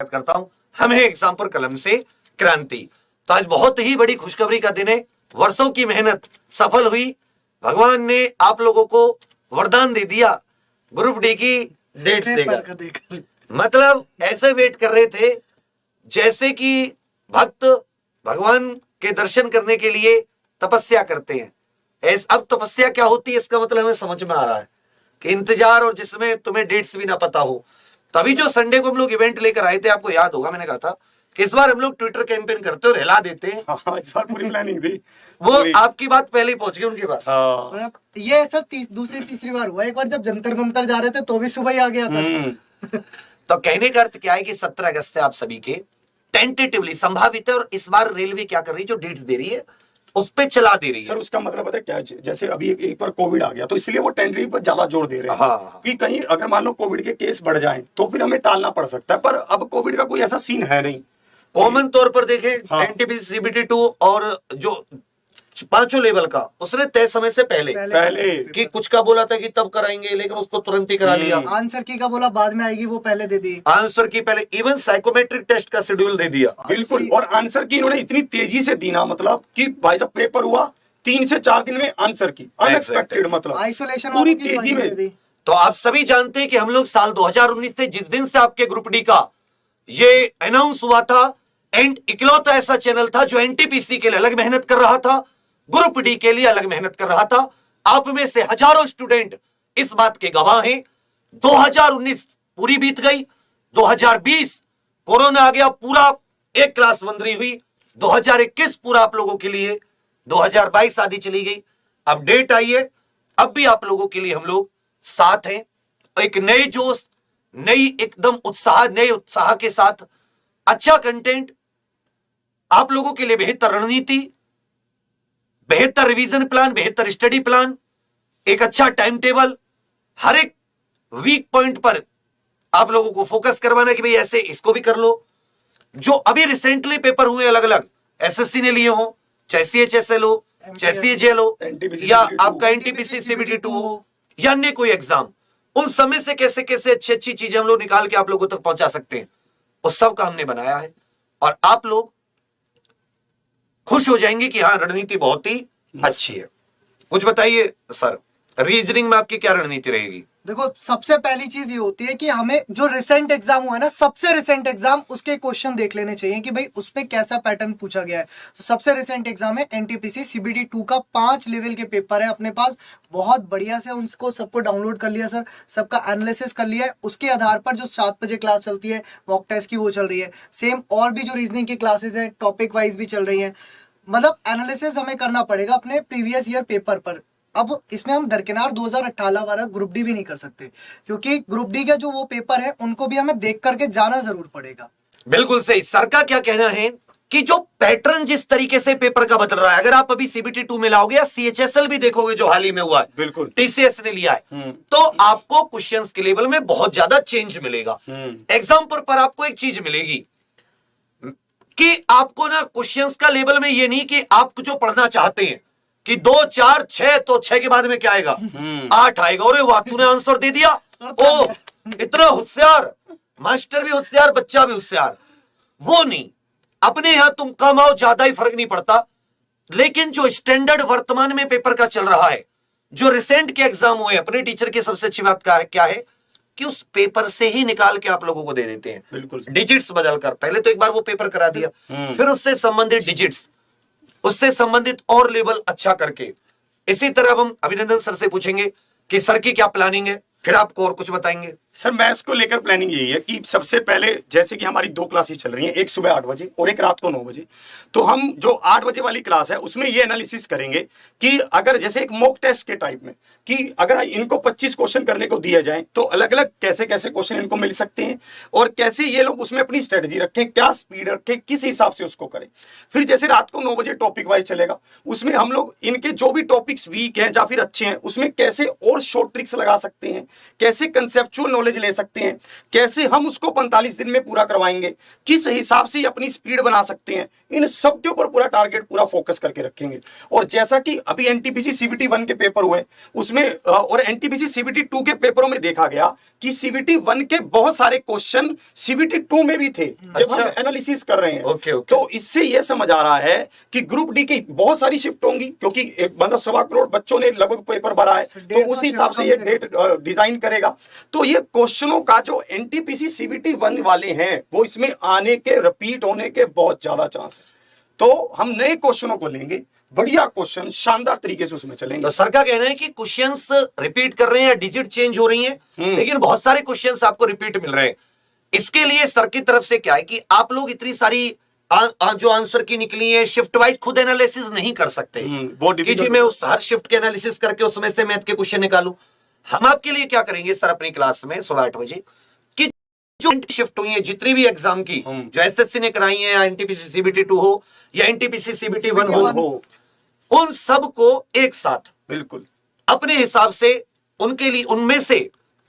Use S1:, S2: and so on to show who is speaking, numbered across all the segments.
S1: स्वागत करता हूं। हम हैं एग्जाम पर कलम से क्रांति। तो आज बहुत ही बड़ी खुशखबरी का दिन है। वर्षों की मेहनत सफल हुई। भगवान ने आप लोगों को वरदान दे दिया, ग्रुप डी की डेट्स देगा। मतलब ऐसे वेट कर रहे थे जैसे कि भक्त भगवान के दर्शन करने के लिए तपस्या करते हैं। अब तपस्या क्या होती है इसका मतलब हमें समझ में आ रहा है कि इंतजार, और जिसमें तुम्हें डेट्स भी ना पता हो। तभी जो संडे को हम लोग इवेंट लेकर आए थे, आपको याद होगा मैंने कहा था कि इस बार हम लोग ट्विटर कैंपेन करते और हिला देते हैं।
S2: हाँ, इस बार पूरी प्लानिंग थी।
S1: वो आपकी बात पहले ही पहुंच गई उनके पास।
S3: ये ऐसा दूसरी तीसरी बार हुआ। एक बार जब जंतर मंतर जा रहे थे तो भी सुबह ही आ गया था।
S1: तो कहने का अर्थ क्या है कि 17 अगस्त से आप सभी के टेंटेटिवली संभावित है, और इस बार रेलवे क्या कर रही है, जो डेट्स दे रही है उस पे चला दे रही है।
S2: सर उसका मतलब पता है क्या है? जैसे अभी एक बार कोविड आ गया तो इसलिए वो टेंडरिंग पर ज्यादा जोर दे रहे हैं।
S1: हाँ।
S2: कि कहीं अगर मान लो कोविड के केस बढ़ जाएं तो फिर हमें टालना पड़ सकता है, पर अब कोविड का कोई ऐसा सीन है नहीं।
S1: कॉमन तौर पर देखें,
S2: हाँ।
S1: एनटीपीसी सीबीटी 2 और जो 5 लेवल का, उसने तय समय से पहले कि कुछ का बोला था कि तब कराएंगे, लेकिन उसको तुरंत ही करा लिया।
S3: आंसर की का बोला बाद में आएगी, वो पहले दे दी।
S1: आंसर की पहले, इवन साइकोमेट्रिक टेस्ट का शेड्यूल दे दिया।
S2: बिल्कुल। और आंसर की इन्होंने इतनी तेजी से दी ना, मतलब कि भाई साहब पेपर हुआ 3 से 4 दिन में आंसर की अनएक्सपेक्टेड, मतलब
S3: आइसोलेशन
S2: पूरी तेजी में।
S1: तो आप सभी जानते हैं कि हम लोग साल 2019 से, जिस दिन से आपके ग्रुप डी का ये अनाउंस हुआ था, एंड इकलौता ऐसा चैनल था जो एनटीपीसी के लिए अलग मेहनत कर रहा था, ग्रुप डी के लिए अलग मेहनत कर रहा था। आप में से हजारों स्टूडेंट इस बात के गवाह हैं। 2019 पूरी बीत गई, 2020 कोरोना आ गया, पूरा एक क्लास बंद रही हुई, 2021 पूरा आप लोगों के लिए, 2022 आधी चली गई, अब डेट आई है। अब भी आप लोगों के लिए हम लोग साथ हैं, एक नए जोश, नई एकदम उत्साह, नए उत्साह के साथ अच्छा कंटेंट, आप लोगों के लिए बेहतर रणनीति, बेहतर रिवीजन प्लान, बेहतर स्टडी प्लान, एक अच्छा टाइम टेबल, हर एक वीक पॉइंट पर आप लोगों को फोकस करवाना कि भाई ऐसे इसको भी कर लो। जो अभी रिसेंटली पेपर हुए अलग अलग, एसएससी ने लिए हो, चाहे सीएचएसएल हो, चाहे सीएचएल हो, या आपका एनटीपीसी सीबीटी 2 हो, या अन्य कोई एग्जाम, उन समय से कैसे कैसे अच्छी अच्छी चीजें हम लोग निकाल के आप लोगों तक पहुंचा सकते हैं, उस सब का हमने बनाया है। और आप लोग खुश हो जाएंगे कि हाँ, रणनीति बहुत ही अच्छी है। कुछ बताइए सर, रीजनिंग में आपकी क्या रणनीति रहेगी?
S3: देखो, सबसे पहली चीज ये होती है कि हमें जो रिसेंट एग्जाम हुआ है ना, सबसे रिसेंट एग्जाम, उसके क्वेश्चन देख लेने चाहिए कि भाई उसमें कैसा पैटर्न पूछा गया है। तो सबसे रिसेंट एग्जाम है एनटीपीसी सीबीटी 2 का, 5 लेवल के पेपर है अपने पास, बहुत बढ़िया से उनको सबको डाउनलोड कर लिया सर, सबका एनालिसिस कर लिया है। उसके आधार पर जो 7 बजे क्लास चलती है मॉक टेस्ट की, वो चल रही है। सेम और भी जो रीजनिंग की क्लासेस है टॉपिक वाइज भी चल रही है। मतलब एनालिसिस हमें करना पड़ेगा अपने प्रीवियस ईयर पेपर पर। अब इसमें हम दरकिनार 2018 वाला ग्रुप डी भी नहीं कर सकते, क्योंकि ग्रुप डी का जो वो पेपर है उनको भी हमें देख करके जाना जरूर पड़ेगा।
S1: बिल्कुल सही। सर का क्या कहना है कि जो पैटर्न जिस तरीके से पेपर का बदल रहा है, अगर आप अभी सीबीटी 2 में लाओगे या सीएचएसएल भी देखोगे जो हाल ही में हुआ है,
S2: बिल्कुल
S1: टीसीएस ने लिया है, तो आपको क्वेश्चंस के लेवल में बहुत ज्यादा चेंज मिलेगा। एग्जाम पर आपको एक चीज मिलेगी कि आपको ना क्वेश्चंस का लेवल में ये नहीं कि आप जो पढ़ना चाहते हैं कि 2 4 6, तो 6 के बाद में क्या आएगा, 8 आएगा, और वाह तूने आंसर दे दिया, ओ इतना होशियार, मास्टर भी होशियार, बच्चा भी होशियार। वो नहीं, अपने यहां तुम कम आओ ज्यादा ही फर्क नहीं पड़ता, लेकिन जो स्टैंडर्ड वर्तमान में पेपर का चल रहा है, जो रिसेंट के एग्जाम हुए, अपने टीचर की सबसे अच्छी बात क्या है कि उस पेपर से ही निकाल के आप लोगों को दे देते हैं।
S2: बिल्कुल
S1: डिजिट्स बदलकर, पहले तो एक बार वो पेपर करा दिया, फिर उससे संबंधित डिजिट्स, उससे संबंधित और लेवल अच्छा करके। इसी तरह हम अभिनंदन सर से पूछेंगे कि सर की क्या प्लानिंग है, फिर आपको और कुछ बताएंगे।
S2: सर मैथ्स को लेकर प्लानिंग यही है कि सबसे पहले जैसे कि हमारी 2 क्लासेस चल रही हैं, एक सुबह 8 बजे और एक रात को 9 बजे, तो हम जो 8 बजे वाली क्लास है उसमें ये एनालिसिस करेंगे कि अगर जैसे एक मॉक टेस्ट के टाइप में, कि अगर इनको 25 क्वेश्चन करने को दिए जाएं तो अलग अलग कैसे कैसे क्वेश्चन इनको मिल सकते हैं, और कैसे ये लोग उसमें अपनी स्ट्रेटजी रखें, क्या स्पीड रखें, किस हिसाब से उसको करें। फिर जैसे रात को 9 बजे टॉपिक वाइज चलेगा, उसमें हम लोग इनके जो भी टॉपिक्स वीक हैं या फिर अच्छे हैं, उसमें कैसे और शॉर्ट ट्रिक्स लगा सकते हैं, कैसे कंसेप्चुअल नॉलेज ले सकते हैं, कैसे हम उसको 45 दिन में पूरा करवाएंगे, किस हिसाब से अपनी स्पीड बना सकते हैं, इन सब के ऊपर पूरा टारगेट पूरा फोकस करके रखेंगे। और जैसा कि अभी एनटीपीसी सीबीटी 1 के पेपर हुए उसमें और एनटीपीसी सीबीटी 2 के पेपरों में देखा गया कि सीबीटी 1 के बहुत सारे क्वेश्चन सीबीटी 2 में भी थे जब हम एनालिसिस कर रहे हैं।
S1: ओके।
S2: तो इससे यह समझ आ रहा है कि ग्रुप डी की बहुत सारी शिफ्ट होंगी, क्योंकि मतलब 1.25 करोड़ बच्चों ने लगभग पेपर भरा है, तो उस हिसाब से ये डेट डिजाइन करेगा। तो ये क्वेश्चनों का जो एनटीपीसी सीबीटी 1 वाले हैं वो इसमें आने के, रिपीट होने के बहुत ज्यादा चांस है। तो हम नए क्वेश्चनों को लेंगे, बढ़िया क्वेश्चन, शानदार तरीके से उसमें चलेंगे।
S1: तो सर का कहना है कि क्वेश्चंस रिपीट कर रहे हैं या डिजिट चेंज हो रही हैं, लेकिन बहुत सारे क्वेश्चंस आपको रिपीट मिल रहे हैं। इसके लिए सर की तरफ से क्या है कि आप लोग इतनी सारी जो आंसर की निकली है शिफ्ट वाइज खुद एनालिसिस नहीं कर सकते कि जी मैं उस हर शिफ्ट के एनालिसिस करके उसमें से मैथ के क्वेश्चन निकालूं। हम आपके लिए क्या करेंगे सर अपनी क्लास में सुबह 8 बजे कि जो शिफ्ट हुई है जितनी भी एग्जाम की जो एसएससी ने कराई है या एनटीपीसी सीबीटी 2 हो या एनटीपीसी सीबीटी 1 हो, उन सब को एक साथ
S2: बिल्कुल
S1: अपने हिसाब से उनके लिए उनमें से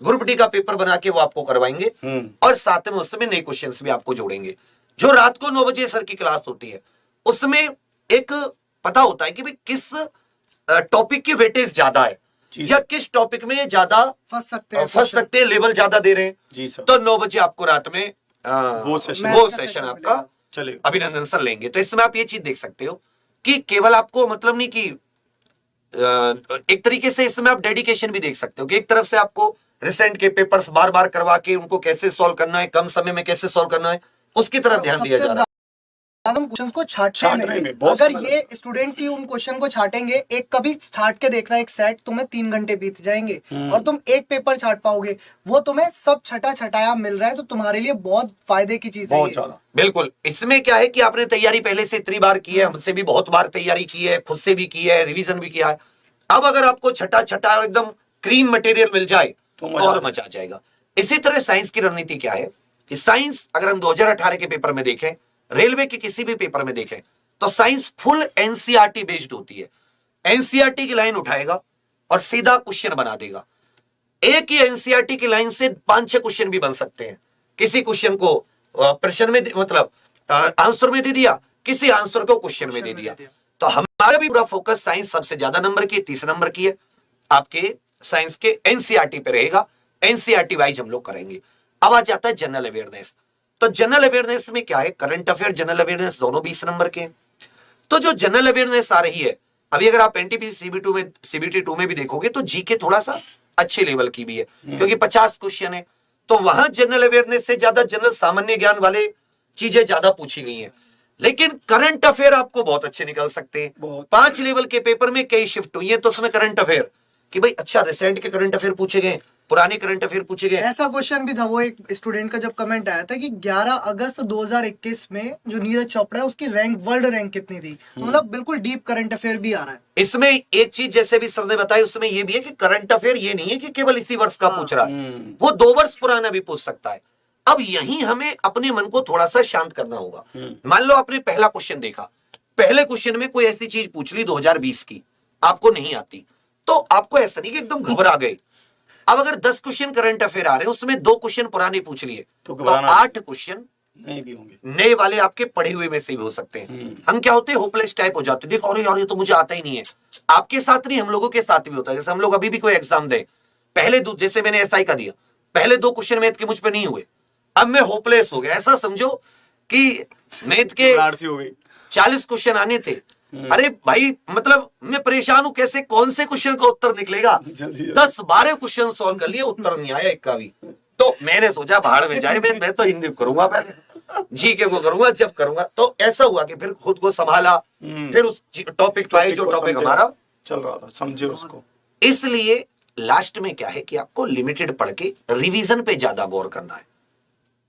S1: ग्रुप डी का पेपर बना के वो आपको करवाएंगे और साथ में उसमें नए क्वेश्चंस भी आपको जोड़ेंगे। जो रात को 9 बजे सर की क्लास होती है उसमें एक पता होता है कि भाई किस टॉपिक की वेटेज ज्यादा है या किस टॉपिक में ज्यादा फंस सकते हैं, लेवल ज्यादा दे रहे हैं
S2: जी सर।
S1: तो 9 बजे आपको रात में
S2: वो
S1: सेशन आपका
S2: चलेगा,
S1: अभिनंदन सर लेंगे। तो इसमें आप ये चीज देख सकते हो कि केवल आपको मतलब नहीं कि एक तरीके से इसमें आप डेडिकेशन भी देख सकते हो कि एक तरफ से आपको रिसेंट के पेपर्स बार बार करवा के उनको कैसे सॉल्व करना है, कम समय में कैसे सॉल्व करना है, उसकी तरफ ध्यान दिया जा रहा है।
S3: हम क्वेश्चंस को छाटने में अगर ये स्टूडेंट्स ही उन क्वेश्चन को छाटेंगे, एक कभी छाट के देखना एक सेट तुम्हें 3 घंटे बीत जाएंगे और तुम एक पेपर छाट पाओगे, वो तुम्हें सब छटाया मिल रहा है, तो तुम्हारे लिए बहुत फायदे की चीज है।
S2: बहुत ज्यादा
S1: बिल्कुल। इसमें क्या है कि आपने तैयारी पहले से इतनी बार की है, हमसे भी बहुत बार तैयारी की है, खुद से भी की है, रिवीजन भी किया है। अब अगर आपको छटा और एकदम क्रीम मटेरियल मिल जाए तो और मजा आ जाएगा। इसी तरह साइंस की रणनीति क्या है कि साइंस अगर हम 2018 के पेपर में देखें, रेलवे के किसी भी पेपर में देखें, तो साइंस फुल एनसीईआरटी बेस्ड होती है। एनसीईआरटी की लाइन उठाएगा और सीधा क्वेश्चन बना देगा। एक ही एनसीईआरटी की लाइन से 5-6 क्वेश्चन भी बन सकते हैं। किसी क्वेश्चन को प्रश्न में मतलब आंसर में दे दिया, किसी आंसर को क्वेश्चन में दे दिया। तो हमारा भी पूरा फोकस साइंस सबसे ज्यादा नंबर की 30 नंबर की है, आपके साइंस के एनसीईआरटी पे रहेगा। एनसीईआरटी वाइज हम लोग करेंगे। अब आ जाता है जनरल अवेयरनेस। तो जनरल अवेयरनेस में क्या है, करंट अफेयर जनरल अवेयरनेस दोनों 20 नंबर के हैं। तो जो जनरल अवेयरनेस आ रही है अभी, अगर आप एनटीपीसी सीबीटी 2 में भी देखोगे तो जीके थोड़ा सा अच्छे लेवल की भी है क्योंकि 50 क्वेश्चन है। तो वहां जनरल अवेयरनेस से ज्यादा जनरल सामान्य ज्ञान वाले चीजें ज्यादा पूछी गई हैं। लेकिन करंट अफेयर आपको बहुत अच्छे निकल सकते हैं। 5 लेवल के पेपर में कई शिफ्ट हुई है, तो उसमें करंट अफेयर कि भाई अच्छा रिसेंट के करंट अफेयर पूछे गए, पुराने करंट अफेयर पूछे गए।
S3: ऐसा क्वेश्चन भी था, वो एक स्टूडेंट का जब कमेंट आया था कि 11 अगस्त 2021 में जो नीरज चोपड़ा है उसकी रैंक, वर्ल्ड रैंक कितनी थी। तो मतलब बिल्कुल डीप करंट अफेयर भी आ रहा है
S1: इसमें। एक चीज जैसे भी सर ने बताई उसमें ये भी है कि करंट अफेयर ये नहीं है कि केवल इसी वर्ष का पूछ रहा है, वो 2 वर्ष पुराना भी पूछ सकता है। अब यही हमें अपने मन को थोड़ा सा शांत करना होगा। मान लो आपने पहला क्वेश्चन देखा, पहले क्वेश्चन में कोई ऐसी चीज पूछ ली 2020 की, आपको नहीं आती, तो आपको ऐसा नहीं कि एकदम घबरा गए। अब अगर 10 क्वेश्चन करंट अफेयर आ रहे हैं, उसमें 2 क्वेश्चन पुराने पूछ लिए, तो 8 क्वेश्चन
S2: नए भी होंगे,
S1: नए वाले आपके पढ़े हुए में से भी हो सकते हैं। हम क्या होते हैं, होपलेस टाइप हो जाते हैं, देखो अरे यार ये तो मुझे आता ही नहीं है। आपके साथ नहीं, हम लोगों के साथ भी होता है। जैसे हम लोग अभी भी कोई एग्जाम दे, पहले जैसे मैंने एसआई का दिया, पहले 2 क्वेश्चन मैथ के मुझ पे नहीं हुए, अब मैं होपलेस हो गया। ऐसा समझो कि मैथ के 40 क्वेश्चन आने थे, अरे भाई मतलब मैं परेशान हूं, कैसे कौन से क्वेश्चन का उत्तर निकलेगा। 10-12 क्वेश्चन सॉल्व कर लिए, उत्तर नहीं आया एक का भी। तो मैंने सोचा भाड़ में जाए, मैं तो हिंदी करूंगा, पहले जीके को करूंगा, जब करूंगा। तो ऐसा हुआ कि फिर खुद को संभाला, फिर उस टॉपिक पे जो टॉपिक हमारा
S2: चल रहा था समझे उसको।
S1: इसलिए लास्ट में क्या है कि आपको लिमिटेड पढ़ के रिवीजन पे ज्यादा गौर करना है।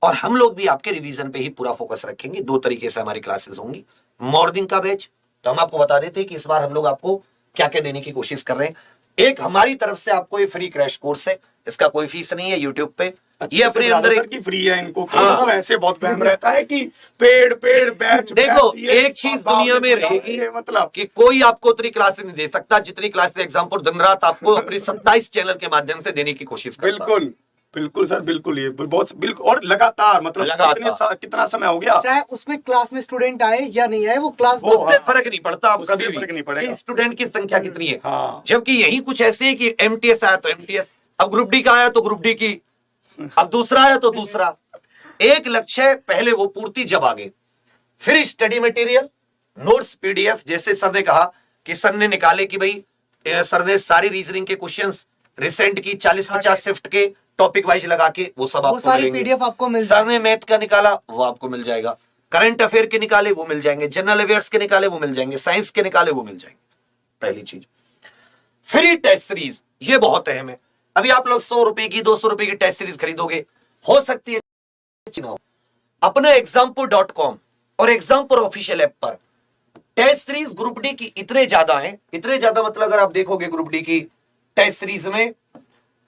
S1: और हम लोग भी आपके रिवीजन पे ही पूरा फोकस रखेंगे। 2 तरीके से हमारी क्लासेस होंगी। मॉर्निंग का बैच, तो हम आपको बता देते हैं कि इस बार हम लोग आपको क्या क्या देने की कोशिश कर रहे हैं। एक हमारी तरफ से आपको ये फ्री क्रैश कोर्स है, इसका कोई फीस नहीं है। यूट्यूब पे ये अपने अंदर एक
S2: की फ्री है इनको,
S1: हाँ।
S2: वो ऐसे बहुत वहम रहता है कि पेड़ बैच
S1: देखो
S2: बैच, ये
S1: एक चीज
S2: बाप
S1: दुनिया
S2: ने
S1: में
S2: बोला,
S1: रहेगी
S2: ये मतलब
S1: कि कोई आपको उतनी क्लासेस नहीं दे सकता जितनी क्लासेस एग्जाम्पल दिन रात आपको अपनी 27 चैनल के माध्यम से देने की कोशिश करता है।
S2: बिल्कुल बिल्कुल सर, बिल्कुल ये बहुत बिल्कुल, और लगातार मतलब
S1: लगातार।
S2: कितना समय हो गया,
S3: चाहे उसमें क्लास में स्टूडेंट आए या नहीं आए, वो क्लास
S2: वो
S1: उससे फर्क नहीं पड़ता आप
S2: उससे
S1: कभी
S2: फर्क नहीं
S1: भी
S2: पड़ेगा।
S1: कि स्टूडेंट की संख्या कितनी है।
S2: हाँ।
S1: जबकि यही कुछ ऐसे है कि एमटीएस आया तो एमटीएस, अब ग्रुप डी का आया तो ग्रुप डी की, अब दूसरा आया तो दूसरा। एक लक्ष्य पहले वो पूर्ति जब आगे, फिर स्टडी मटेरियल, नोट्स, पीडीएफ। जैसे सर ने कहा कि सर ने निकाले कि भाई सर ने सारी रीजनिंग के क्वेश्चंस रिसेंट की 40-50 शिफ्ट के टॉपिक वाइज लगा के वो सब आपको
S3: सारी
S1: मिलेंगे।
S3: पीडीएफ आपको मिल
S1: सर ने मैथ का निकाला वो आपको मिल जाएगा, करंट अफेयर के निकाले वो मिल जाएंगे, जनरल अफेयर्स के निकाले वो मिल जाएंगे, साइंस के निकाले वो मिल जाएंगे। पहली चीज। फ्री टेस्ट सीरीज, ये बहुत अहम है। अभी आप लोग 100 रुपए की 200 रुपए की टेस्ट सीरीज खरीदोगे, हो सकती है अपना example.com और एग्जाम्पल ऑफिशियल ऐप पर टेस्ट सीरीज ग्रुप डी की इतने ज्यादा हैं, इतने ज्यादा मतलब अगर आप देखोगे ग्रुप डी की टेस्ट सीरीज में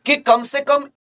S1: कि कम से कम